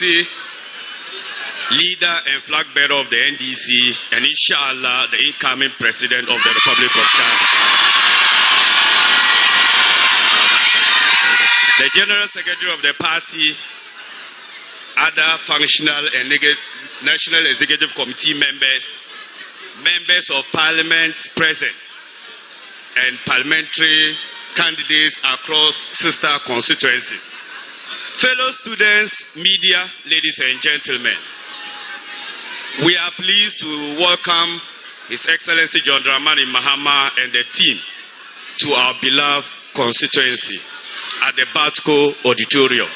Excellency, leader and flag bearer of the NDC, and inshallah, the incoming president of the Republic of Ghana. The General Secretary of the party, other functional and National Executive Committee members, members of Parliament present, and parliamentary candidates across sister constituencies. Fellow students, media, ladies and gentlemen, we are pleased to welcome His Excellency John Dramani Mahama and the team to our beloved constituency at the Batco Auditorium.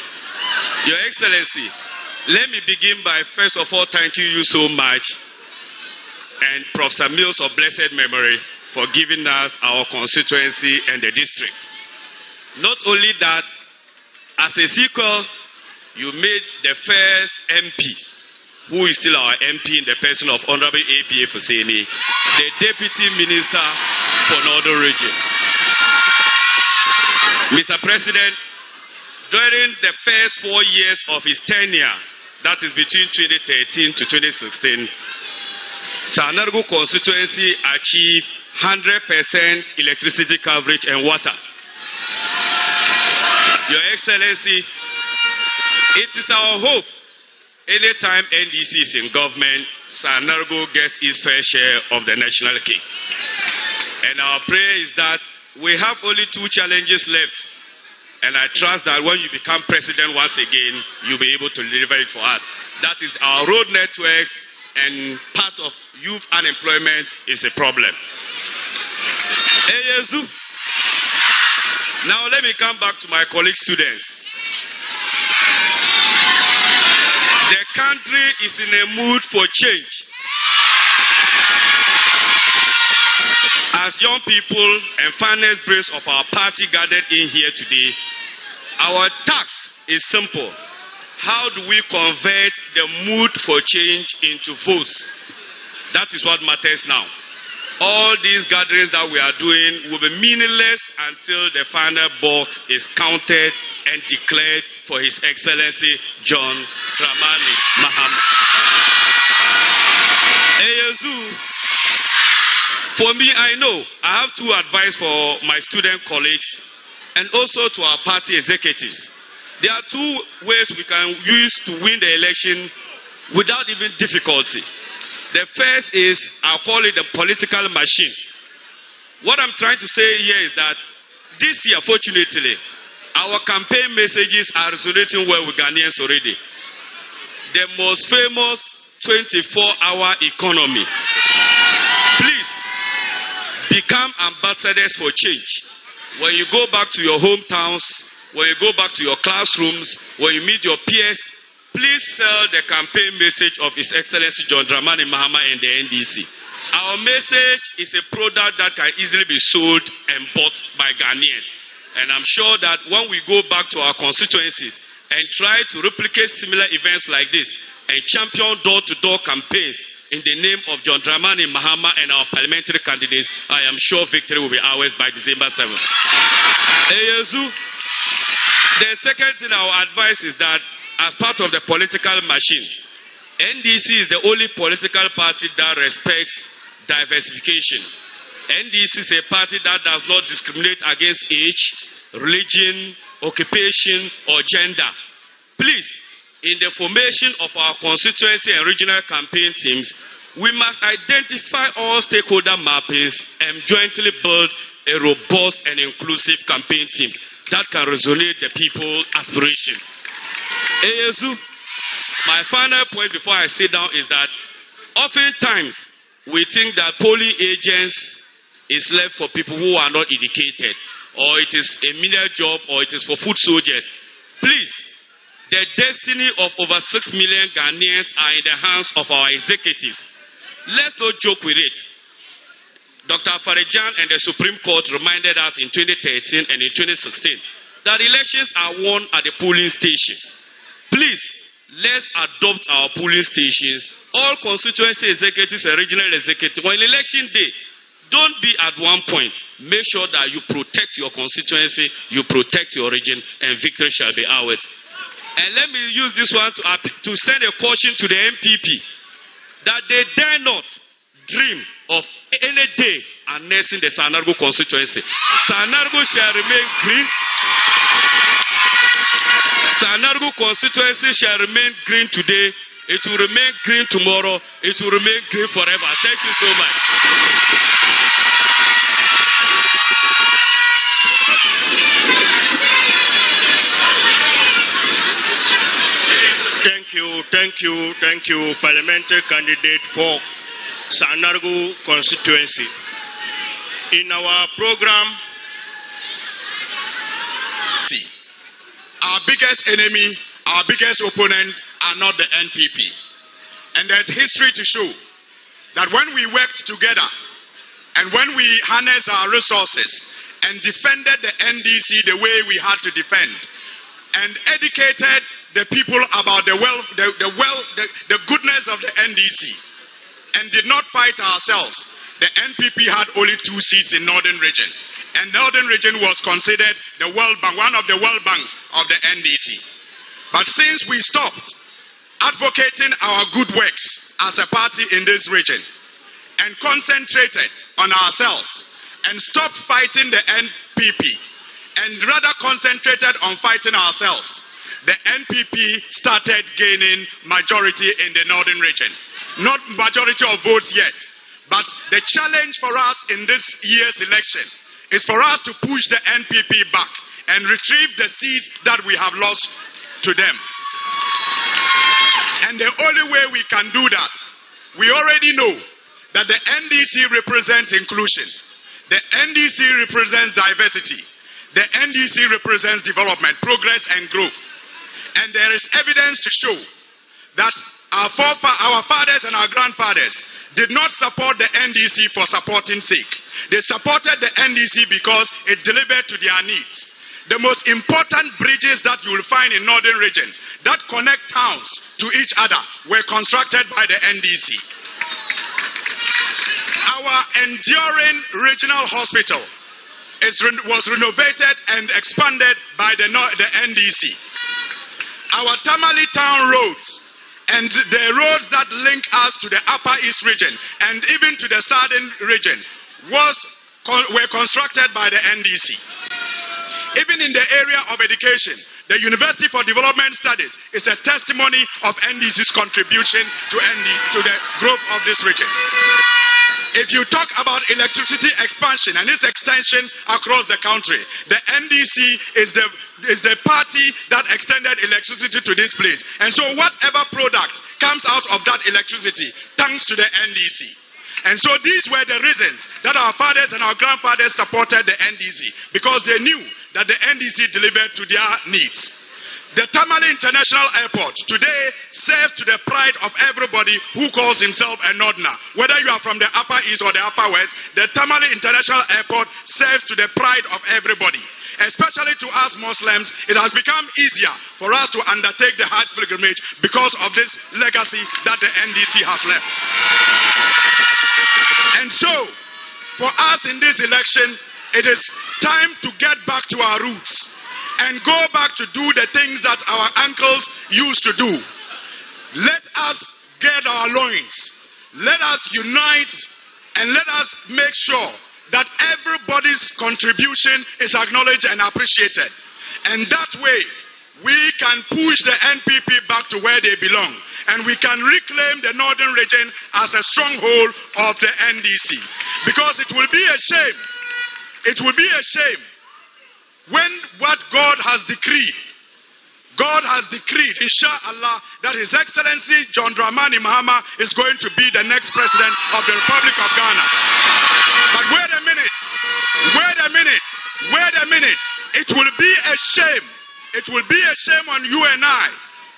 Your Excellency, let me begin by first of all thanking you so much and Professor Mills of blessed memory for giving us our constituency and the district. Not only that, as a sequel, you made the first MP, who is still our MP in the person of Honorable A.B.A. Fuseni, the Deputy Minister for Northern Region. Mr. President, during the first 4 years of his tenure, that is between 2013 to 2016, Sanargu constituency achieved 100% electricity coverage and water. Your Excellency, it is our hope anytime NDC is in government, Sanargu gets its fair share of the national cake. And our prayer is that we have only 2 challenges left. And I trust that when you become president once again, you'll be able to deliver it for us. That is our road networks, and part of youth unemployment is a problem. Now let me come back to my colleague students. The country is in a mood for change. As young people and finance brains of our party gathered in here today, our task is simple. How do we convert the mood for change into votes? That is what matters now. All these gatherings that we are doing will be meaningless until the final box is counted and declared for His Excellency John Dramani Mahama. For me, I know I have 2 advice for my student colleagues and also to our party executives. There are 2 ways we can use to win the election without even difficulty. The first is, I'll call it the political machine. What I'm trying to say here is that this year, fortunately, our campaign messages are resonating well with Ghanaians already. The most famous 24-hour economy. Please, become ambassadors for change. When you go back to your hometowns, when you go back to your classrooms, when you meet your peers, please sell the campaign message of His Excellency John Dramani Mahama and the NDC. Our message is a product that can easily be sold and bought by Ghanaians. And I'm sure that when we go back to our constituencies and try to replicate similar events like this and champion door-to-door campaigns in the name of John Dramani Mahama and our parliamentary candidates, I am sure victory will be ours by December 7th. The second thing I will advise is that as part of the political machine, NDC is the only political party that respects diversification. NDC is a party that does not discriminate against age, religion, occupation, or gender. Please, in the formation of our constituency and regional campaign teams, we must identify all stakeholder mappings and jointly build a robust and inclusive campaign teams that can resonate the people's aspirations. My final point before I sit down is that oftentimes we think that polling agents is left for people who are not educated, or it is a menial job, or it is for foot soldiers. Please, the destiny of over 6 million Ghanaians are in the hands of our executives. Let's not joke with it. Dr. Afari Gyan and the Supreme Court reminded us in 2013 and in 2016 that elections are won at the polling station. Please, let's adopt our polling stations. All constituency executives and regional executives, on election day, don't be at one point. Make sure that you protect your constituency, you protect your region, and victory shall be ours. And let me use this one to send a caution to the NPP that they dare not dream of any day annexing the Sanargu constituency. Sanargu shall remain green. Sanargu constituency shall remain green today. It will remain green tomorrow. It will remain green forever. Thank you so much. Thank you, parliamentary candidate for Sanargu constituency. In our program, our biggest enemy, our biggest opponents are not the NPP. And there's history to show that when we worked together and when we harnessed our resources and defended the NDC the way we had to defend and educated the people about the goodness of the NDC and did not fight ourselves, the NPP had only 2 seats in Northern Region. And Northern Region was considered the World Bank, one of the World Banks of the NDC. But since we stopped advocating our good works as a party in this region and concentrated on ourselves and stopped fighting the NPP and rather concentrated on fighting ourselves, the NPP started gaining majority in the Northern Region. Not majority of votes yet, but the challenge for us in this year's election is for us to push the NPP back and retrieve the seats that we have lost to them. And the only way we can do that, we already know that the NDC represents inclusion. The NDC represents diversity. The NDC represents development, progress and growth. And there is evidence to show that our fathers and our grandfathers did not support the NDC for supporting sake. They supported the NDC because it delivered to their needs. The most important bridges that you will find in Northern Region that connect towns to each other were constructed by the NDC. Our enduring regional hospital was renovated and expanded by the NDC. Our Tamale Town roads and the roads that link us to the Upper East region and even to the Southern region were constructed by the NDC. Even in the area of education, the University for Development Studies is a testimony of NDC's contribution to the growth of this region. If you talk about electricity expansion and its extension across the country, the NDC is the party that extended electricity to this place. And so whatever product comes out of that electricity, thanks to the NDC. And so these were the reasons that our fathers and our grandfathers supported the NDC, because they knew that the NDC delivered to their needs. The Tamale International Airport today serves to the pride of everybody who calls himself a Northerner. Whether you are from the Upper East or the Upper West, the Tamale International Airport serves to the pride of everybody. Especially to us Muslims, it has become easier for us to undertake the Hajj pilgrimage because of this legacy that the NDC has left. And so, for us in this election, it is time to get back to our roots and go back to do the things that our uncles used to do. Let us get our loins. Let us unite and let us make sure that everybody's contribution is acknowledged and appreciated. And that way, we can push the NPP back to where they belong. And we can reclaim the Northern Region as a stronghold of the NDC. Because it will be a shame. It will be a shame when what God has decreed, inshallah, that His Excellency John Dramani Mahama is going to be the next president of the Republic of Ghana. But wait a minute. It will be a shame. It will be a shame on you and I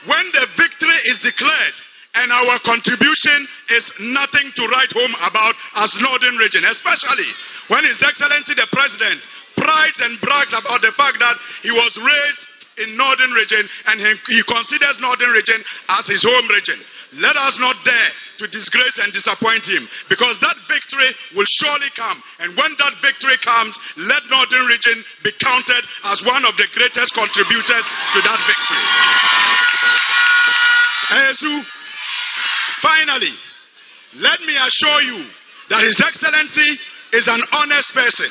when the victory is declared and our contribution is nothing to write home about as Northern Region, especially when His Excellency the President prides and brags about the fact that he was raised in Northern Region, and he considers Northern Region as his home region. Let us not dare to disgrace and disappoint him, because that victory will surely come. And when that victory comes, let Northern Region be counted as one of the greatest contributors to that victory. Finally, let me assure you that His Excellency is an honest person.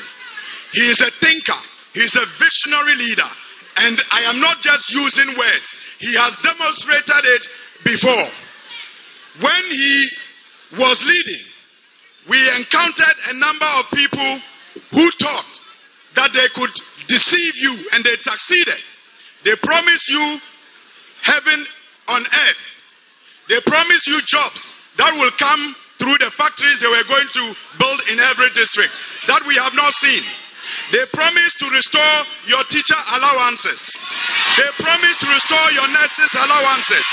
He is a thinker. He is a visionary leader. And I am not just using words. He has demonstrated it before. When he was leading, we encountered a number of people who thought that they could deceive you, and they succeeded. They promised you heaven on earth. They promised you jobs that will come through the factories they were going to build in every district that we have not seen. They promised to restore your teacher allowances. They promised to restore your nurses allowances.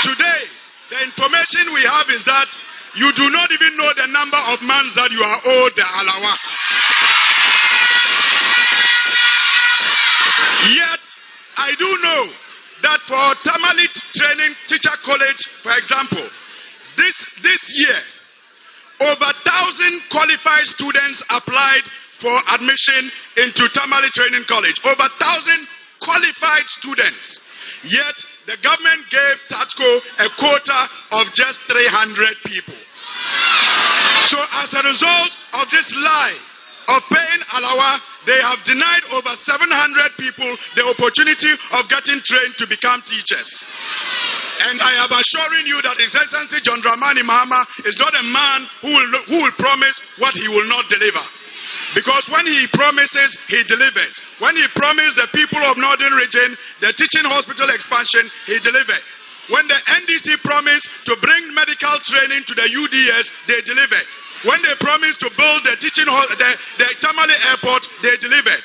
Today, the information we have is that you do not even know the number of months that you are owed the allowance. Yet, I do know that for Tamale Training Teacher College, for example, this year, over 1,000 qualified students applied for admission into Tamale Training College. Over 1,000 qualified students. Yet, the government gave TATCO a quota of just 300 people. So, as a result of this lie of paying alawa, they have denied over 700 people the opportunity of getting trained to become teachers. And I am assuring you that His Excellency John Dramani Mahama is not a man who will promise what he will not deliver. Because when he promises, he delivers. When he promised the people of Northern Region the teaching hospital expansion, he delivered. When the NDC promised to bring medical training to the UDS, they delivered. When they promised to build the the Tamale Airport, they delivered.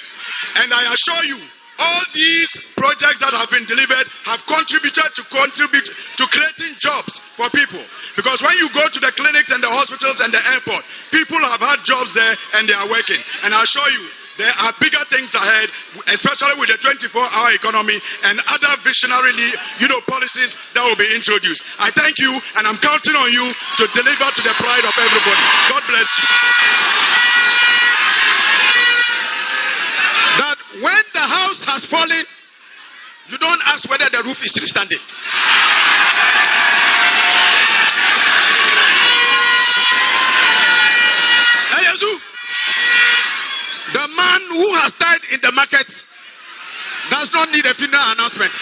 And I assure you, all these projects that have been delivered have contributed to creating jobs for people. Because when you go to the clinics and the hospitals and the airport, people have had jobs there and they are working. And I assure you, there are bigger things ahead, especially with the 24-hour economy and other visionary policies that will be introduced. I thank you, and I'm counting on you to deliver to the pride of everybody. God bless you. That when the house has fallen, you don't ask whether the roof is still standing. The man who has died in the market does not need a funeral announcement.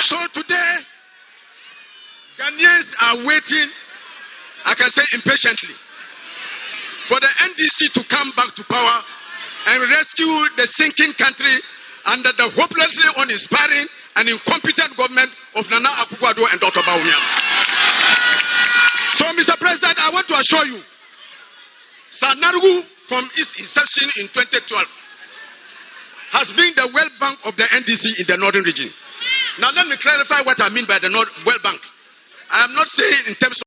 So today, Ghanaians are waiting, I can say impatiently, for the NDC to come back to power and rescue the sinking country under the hopelessly uninspiring and incompetent government of Nana Akufo-Addo and Dr. Bawumia. So, Mr. President, I want to assure you, Sanargu, from its inception in 2012, has been the World Bank of the NDC in the Northern Region. Now, let me clarify what I mean by the World Bank. I am not saying in terms of